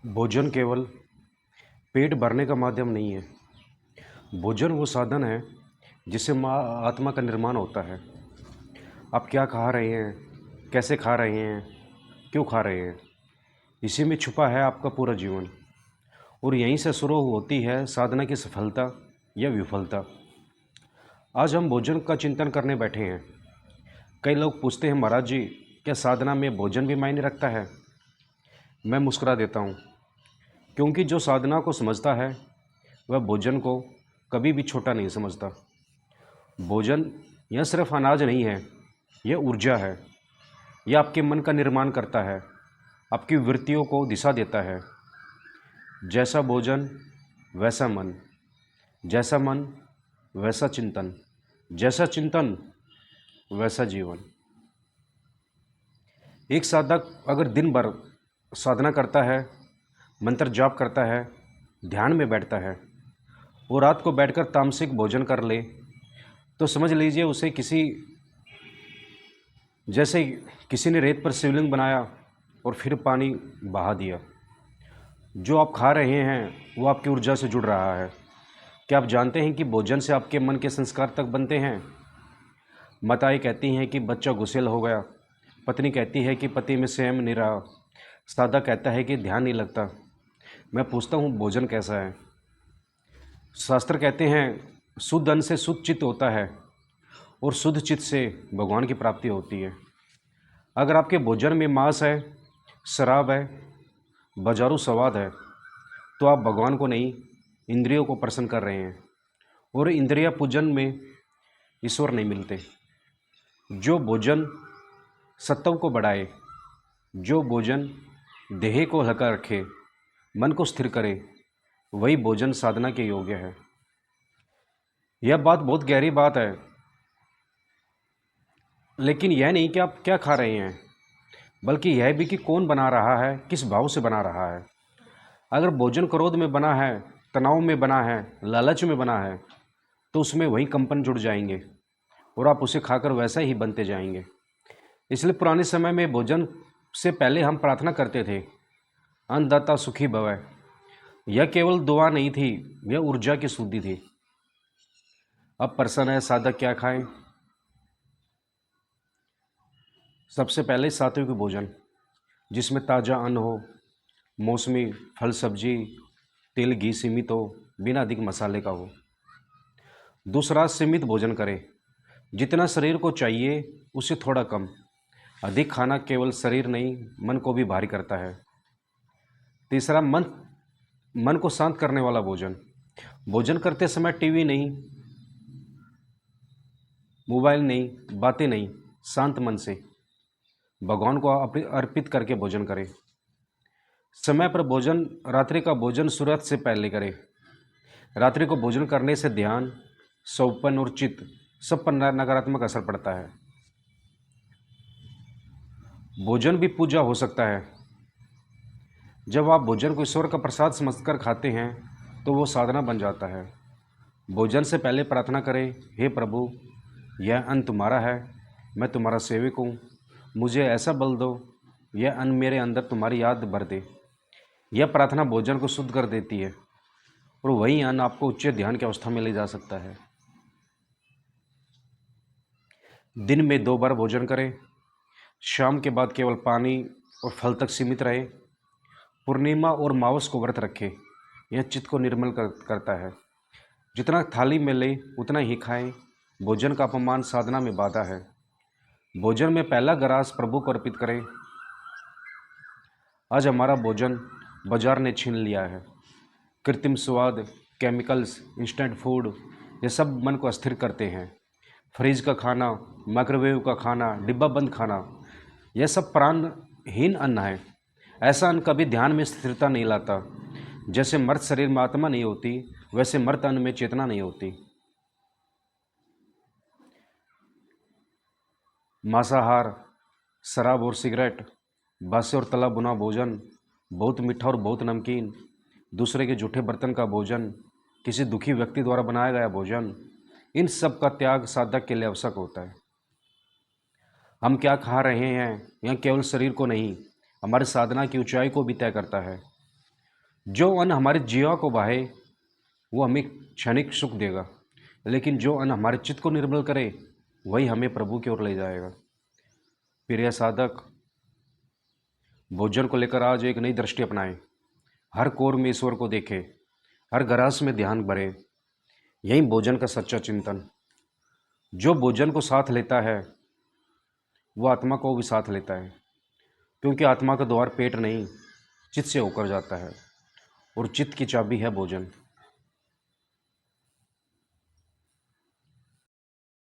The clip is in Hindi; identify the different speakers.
Speaker 1: भोजन केवल पेट भरने का माध्यम नहीं है। भोजन वो साधन है जिससे माँ आत्मा का निर्माण होता है। आप क्या खा रहे हैं, कैसे खा रहे हैं, क्यों खा रहे हैं, इसी में छुपा है आपका पूरा जीवन। और यहीं से शुरू होती है साधना की सफलता या विफलता। आज हम भोजन का चिंतन करने बैठे हैं। कई लोग पूछते हैं, महाराज जी, क्या साधना में भोजन भी मायने रखता है? मैं मुस्कुरा देता हूँ, क्योंकि जो साधना को समझता है वह भोजन को कभी भी छोटा नहीं समझता। भोजन यह सिर्फ अनाज नहीं है, यह ऊर्जा है। यह आपके मन का निर्माण करता है, आपकी वृत्तियों को दिशा देता है। जैसा भोजन वैसा मन, जैसा मन वैसा चिंतन, जैसा चिंतन वैसा जीवन। एक साधक अगर दिन भर साधना करता है, मंत्र जाप करता है, ध्यान में बैठता है और रात को बैठकर तामसिक भोजन कर ले, तो समझ लीजिए उसे जैसे किसी ने रेत पर शिवलिंग बनाया और फिर पानी बहा दिया। जो आप खा रहे हैं वो आपकी ऊर्जा से जुड़ रहा है। क्या आप जानते हैं कि भोजन से आपके मन के संस्कार तक बनते हैं? माताएं कहती हैं कि बच्चा गुस्सेल हो गया, पत्नी कहती है कि पति में संयम नहीं रहा, सादा कहता है कि ध्यान नहीं लगता। मैं पूछता हूँ, भोजन कैसा है? शास्त्र कहते हैं, शुद्ध अन्न से शुद्ध चित्त होता है और शुद्ध चित्त से भगवान की प्राप्ति होती है। अगर आपके भोजन में मांस है, शराब है, बाजारू स्वाद है, तो आप भगवान को नहीं, इंद्रियों को प्रसन्न कर रहे हैं। और इंद्रिय पूजन में ईश्वर नहीं मिलते। जो भोजन सत्व को बढ़ाए, जो भोजन देह को हल्का रखे, मन को स्थिर करे, वही भोजन साधना के योग्य है। यह बात बहुत गहरी बात है, लेकिन यह नहीं कि आप क्या खा रहे हैं, बल्कि यह भी कि कौन बना रहा है, किस भाव से बना रहा है। अगर भोजन क्रोध में बना है, तनाव में बना है, लालच में बना है, तो उसमें वही कंपन जुड़ जाएंगे और आप उसे खाकर वैसा ही बनते जाएंगे। इसलिए पुराने समय में भोजन से पहले हम प्रार्थना करते थे, अन्नदाता सुखी भवै। यह केवल दुआ नहीं थी, यह ऊर्जा की शुद्धि थी। अब प्रश्न है, साधक क्या खाएं? सबसे पहले सात्विक भोजन, जिसमें ताज़ा अन्न हो, मौसमी फल सब्जी, तेल घी सीमित हो, बिना अधिक मसाले का हो। दूसरा, सीमित भोजन करें, जितना शरीर को चाहिए उससे थोड़ा कम। अधिक खाना केवल शरीर नहीं, मन को भी भारी करता है। तीसरा, मन को शांत करने वाला भोजन। भोजन करते समय टीवी नहीं, मोबाइल नहीं, बातें नहीं, शांत मन से भगवान को अर्पित करके भोजन करें। समय पर भोजन, रात्रि का भोजन सूर्यास्त से पहले करें। रात्रि को भोजन करने से ध्यान, सौपन और चित्त सब पर नकारात्मक असर पड़ता है। भोजन भी पूजा हो सकता है। जब आप भोजन को ईश्वर का प्रसाद समझकर खाते हैं तो वो साधना बन जाता है। भोजन से पहले प्रार्थना करें, हे प्रभु, यह अन्न तुम्हारा है, मैं तुम्हारा सेवक हूँ, मुझे ऐसा बल दो, यह अन्न मेरे अंदर तुम्हारी याद भर दे। यह प्रार्थना भोजन को शुद्ध कर देती है और वही अन्न आपको उच्च ध्यान की अवस्था में ले जा सकता है। दिन में 2 बार भोजन करें। शाम के बाद केवल पानी और फल तक सीमित रहे। पूर्णिमा और मावस को व्रत रखें, यह चित्त को निर्मल करता है। जितना थाली में ले उतना ही खाएं। भोजन का अपमान साधना में बाधा है। भोजन में पहला ग्रास प्रभु को अर्पित करें। आज हमारा भोजन बाजार ने छीन लिया है। कृत्रिम स्वाद, केमिकल्स, इंस्टेंट फूड, ये सब मन को अस्थिर करते हैं। फ्रिज का खाना, माइक्रोवेव का खाना, डिब्बा बंद खाना, यह सब प्राणहीन अन्न है। ऐसा अन्न कभी ध्यान में स्थिरता नहीं लाता। जैसे मर्त शरीर में आत्मा नहीं होती, वैसे मर्त अन्न में चेतना नहीं होती। मांसाहार, शराब और सिगरेट, बासी और तला भुना भोजन, बहुत मीठा और बहुत नमकीन, दूसरे के जूठे बर्तन का भोजन, किसी दुखी व्यक्ति द्वारा बनाया गया भोजन, इन सब का त्याग साधक के लिए आवश्यक होता है। हम क्या खा रहे हैं यह केवल शरीर को नहीं, हमारी साधना की ऊंचाई को भी तय करता है। जो अन्न हमारे जीवा को बाहे वो हमें क्षणिक सुख देगा, लेकिन जो अन्न हमारे चित्त को निर्मल करे वही हमें प्रभु की ओर ले जाएगा। प्रिय साधक, भोजन को लेकर आज एक नई दृष्टि अपनाएं। हर कोर में ईश्वर को देखें, हर गरास में ध्यान भरें। यही भोजन का सच्चा चिंतन। जो भोजन को साथ लेता है वो आत्मा को भी साथ लेता है, क्योंकि आत्मा का द्वार पेट नहीं चित्त से होकर जाता है, और चित्त की चाबी है भोजन।